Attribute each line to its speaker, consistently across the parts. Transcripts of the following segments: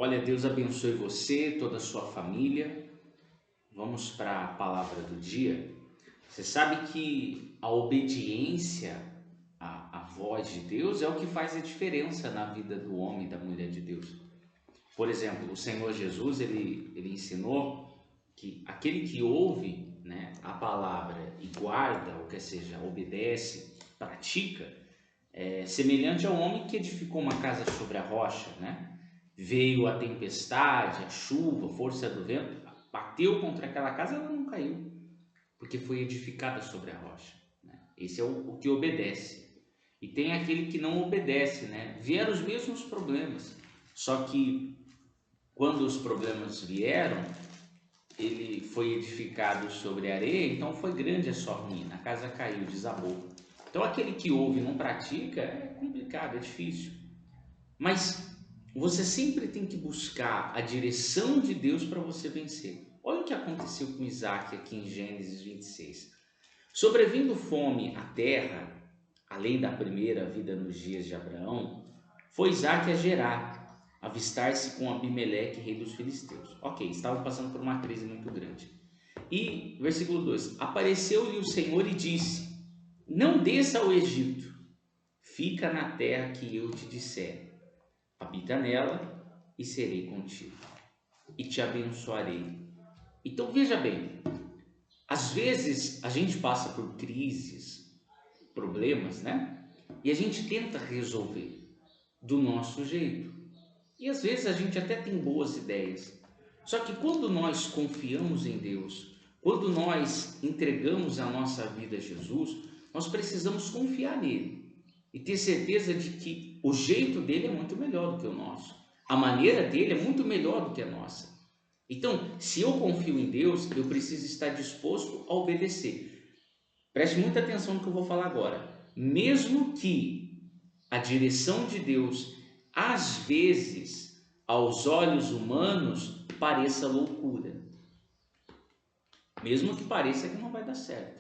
Speaker 1: Olha, Deus abençoe você, toda a sua família. Vamos para a palavra do dia. Você sabe que a obediência à voz de Deus é o que faz a diferença na vida do homem e da mulher de Deus. Por exemplo, o Senhor Jesus, ele ensinou que aquele que ouve, né, a palavra e guarda, ou quer seja, obedece, pratica, é semelhante ao homem que edificou uma casa sobre a rocha, né? Veio a tempestade, a chuva, a força do vento, bateu contra aquela casa, ela não caiu, porque foi edificada sobre a rocha, né? Esse é o que obedece. E tem aquele que não obedece, né? Vieram os mesmos problemas, só que quando os problemas vieram, ele foi edificado sobre areia, então foi grande a sua ruína, a casa caiu, desabou. Então aquele que ouve e não pratica é complicado, é difícil. Mas você sempre tem que buscar a direção de Deus para você vencer. Olha o que aconteceu com Isaac aqui em Gênesis 26. Sobrevindo fome à terra, além da primeira vida nos dias de Abraão, foi Isaac a Gerar, avistar-se com Abimeleque, rei dos filisteus. Ok, estavam passando por uma crise muito grande. E, versículo 2, apareceu-lhe o Senhor e disse: não desça ao Egito, fica na terra que eu te disser. Habita nela e serei contigo, e te abençoarei. Então veja bem, às vezes a gente passa por crises, problemas, né? E a gente tenta resolver do nosso jeito. E às vezes a gente até tem boas ideias. Só que quando nós confiamos em Deus, quando nós entregamos a nossa vida a Jesus, nós precisamos confiar nele e ter certeza de que o jeito dele é muito melhor do que o nosso. A maneira dele é muito melhor do que a nossa. Então, se eu confio em Deus, eu preciso estar disposto a obedecer. Preste muita atenção no que eu vou falar agora. Mesmo que a direção de Deus, às vezes, aos olhos humanos, pareça loucura. Mesmo que pareça que não vai dar certo.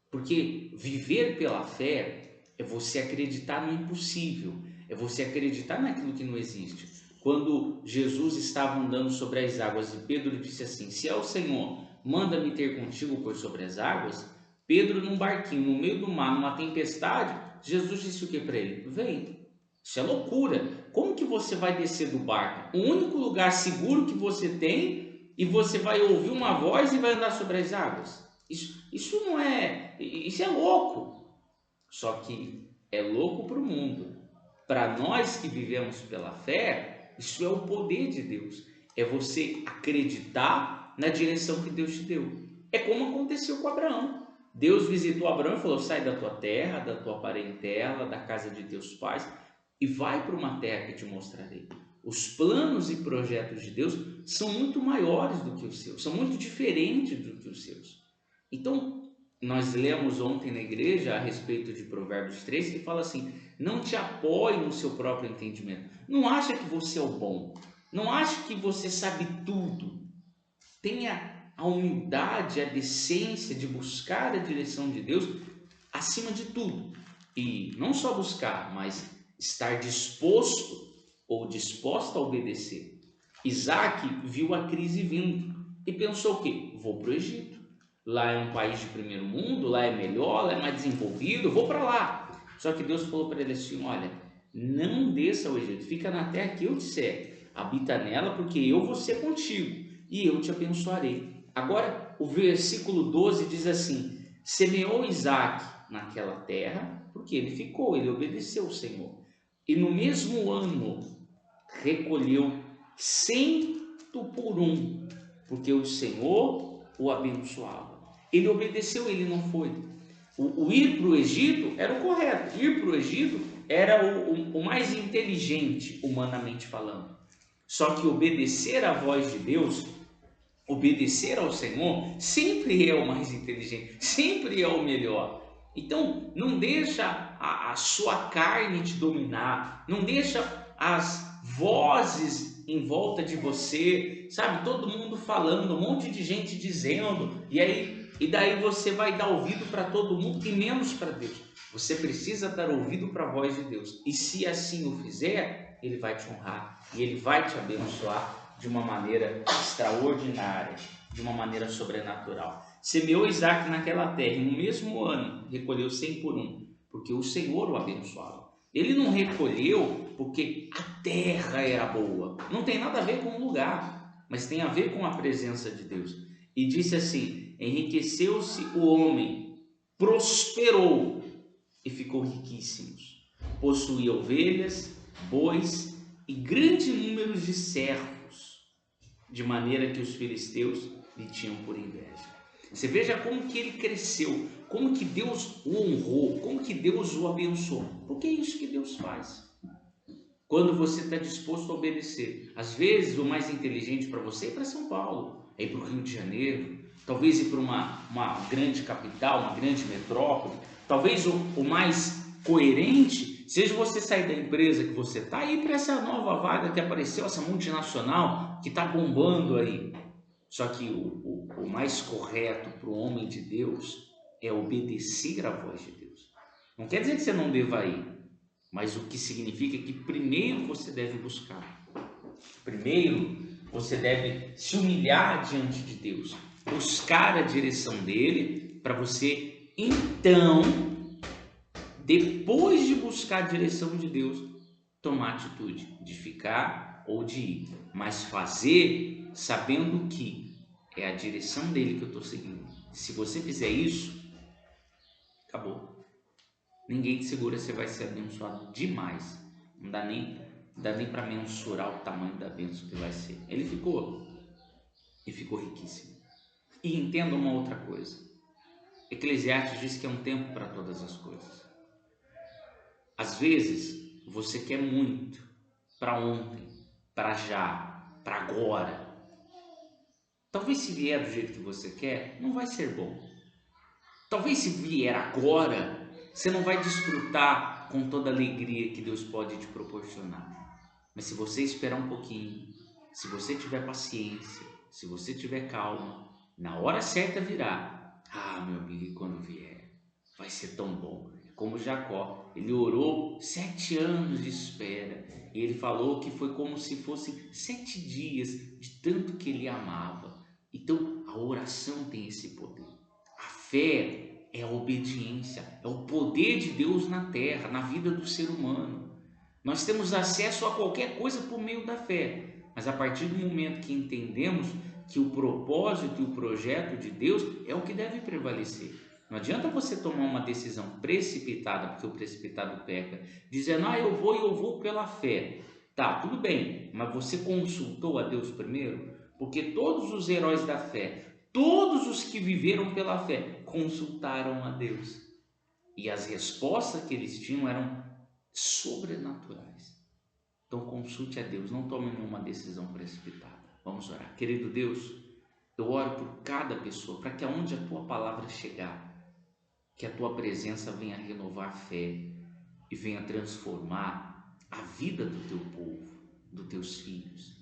Speaker 1: Porque viver pela fé é você acreditar no impossível, é você acreditar naquilo que não existe. Quando Jesus estava andando sobre as águas e Pedro disse assim: se é o Senhor, manda-me ter contigo por sobre as águas. Pedro num barquinho, no meio do mar, numa tempestade, Jesus disse o que para ele? Vem. Isso é loucura. Como que você vai descer do barco? O único lugar seguro que você tem, e você vai ouvir uma voz e vai andar sobre as águas? Isso não é... Isso é louco. Só que é louco para o mundo. Para nós que vivemos pela fé, isso é o poder de Deus. É você acreditar na direção que Deus te deu. É como aconteceu com Abraão. Deus visitou Abraão e falou: sai da tua terra, da tua parentela, da casa de teus pais e vai para uma terra que te mostrarei. Os planos e projetos de Deus são muito maiores do que os seus, são muito diferentes do que os seus. Então, nós lemos ontem na igreja a respeito de Provérbios 3, que fala assim: não te apoie no seu próprio entendimento. Não acha que você é o bom. Não acha que você sabe tudo. Tenha a humildade, a decência de buscar a direção de Deus acima de tudo. E não só buscar, mas estar disposto ou disposta a obedecer. Isaac viu a crise vindo e pensou o quê? Vou para o Egito. Lá é um país de primeiro mundo, lá é melhor, lá é mais desenvolvido, vou para lá. Só que Deus falou para ele assim: olha, não desça ao Egito, fica na terra que eu disser, habita nela, porque eu vou ser contigo e eu te abençoarei. Agora o versículo 12 diz assim: semeou Isaac naquela terra, porque ele ficou, ele obedeceu o Senhor, e no mesmo ano recolheu 100 por 1, porque o Senhor o abençoava. Ele obedeceu, ele não foi. O ir para o Egito era o correto. Ir para o Egito era o mais inteligente, humanamente falando. Só que obedecer à voz de Deus, obedecer ao Senhor, sempre é o mais inteligente, sempre é o melhor. Então, não deixa a sua carne te dominar, não deixa as vozes em volta de você, sabe? Todo mundo falando, um monte de gente dizendo, e daí você vai dar ouvido para todo mundo e menos para Deus. Você precisa dar ouvido para a voz de Deus. E se assim o fizer, Ele vai te honrar e Ele vai te abençoar de uma maneira extraordinária, de uma maneira sobrenatural. Semeou Isaac naquela terra e no mesmo ano recolheu 100 por um, porque o Senhor o abençoava. Ele não recolheu porque a terra era boa. Não tem nada a ver com o lugar, mas tem a ver com a presença de Deus. E disse assim: enriqueceu-se o homem, prosperou e ficou riquíssimo. Possuía ovelhas, bois e grande número de servos, de maneira que os filisteus lhe tinham por inveja. Você veja como que ele cresceu, como que Deus o honrou, como que Deus o abençoou. Porque é isso que Deus faz. Quando você está disposto a obedecer. Às vezes o mais inteligente para você é ir para São Paulo, é ir para o Rio de Janeiro, talvez ir para uma grande capital, uma grande metrópole. Talvez o mais coerente seja você sair da empresa que você está e ir para essa nova vaga que apareceu, essa multinacional que está bombando aí. Só que o mais correto para o homem de Deus é obedecer à voz de Deus. Não quer dizer que você não deva ir, mas o que significa que primeiro você deve buscar. Primeiro você deve se humilhar diante de Deus, buscar a direção dele, para você então, depois de buscar a direção de Deus, tomar a atitude de ficar ou de ir, mas fazer sabendo que é a direção dele que eu estou seguindo. Se você fizer isso, acabou. Ninguém te segura, você vai ser abençoado demais. Não dá nem para mensurar o tamanho da bênção que vai ser. Ele ficou riquíssimo. E entenda uma outra coisa. Eclesiastes diz que é um tempo para todas as coisas. Às vezes, você quer muito para ontem, para já, para agora. Talvez se vier do jeito que você quer, não vai ser bom. Talvez se vier agora, você não vai desfrutar com toda a alegria que Deus pode te proporcionar. Mas se você esperar um pouquinho, se você tiver paciência, se você tiver calma, na hora certa virá. Ah, meu amigo, e quando vier, vai ser tão bom. Como Jacó, ele orou 7 anos de espera. E ele falou que foi como se fossem 7 dias de tanto que ele amava. Então, a oração tem esse poder. A fé é a obediência, é o poder de Deus na terra, na vida do ser humano. Nós temos acesso a qualquer coisa por meio da fé, mas a partir do momento que entendemos que o propósito e o projeto de Deus é o que deve prevalecer. Não adianta você tomar uma decisão precipitada, porque o precipitado peca, dizendo, eu vou pela fé. Tá, tudo bem, mas você consultou a Deus primeiro? Porque todos os heróis da fé, todos os que viveram pela fé, consultaram a Deus. E as respostas que eles tinham eram sobrenaturais. Então consulte a Deus, não tome nenhuma decisão precipitada. Vamos orar. Querido Deus, eu oro por cada pessoa, para que aonde a Tua palavra chegar, que a Tua presença venha renovar a fé e venha transformar a vida do Teu povo, dos Teus filhos.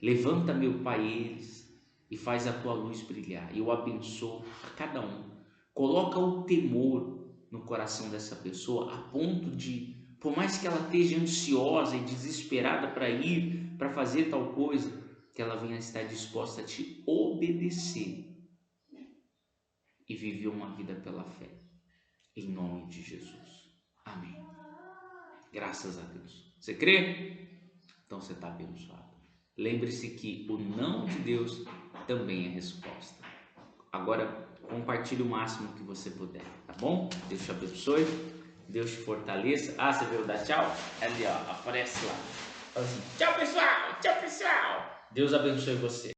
Speaker 1: Levanta, meu Pai, eles e faz a Tua luz brilhar. Eu abençoo a cada um. Coloca o temor no coração dessa pessoa a ponto de, por mais que ela esteja ansiosa e desesperada para ir, para fazer tal coisa, que ela venha estar disposta a te obedecer e viver uma vida pela fé. Em nome de Jesus. Amém. Graças a Deus. Você crê? Então você está abençoado. Lembre-se que o não de Deus também é resposta. Agora, compartilhe o máximo que você puder, tá bom? Deus te abençoe, Deus te fortaleça. Você veio dar tchau? Ali, aparece lá. Assim, tchau, pessoal! Tchau, pessoal! Deus abençoe você.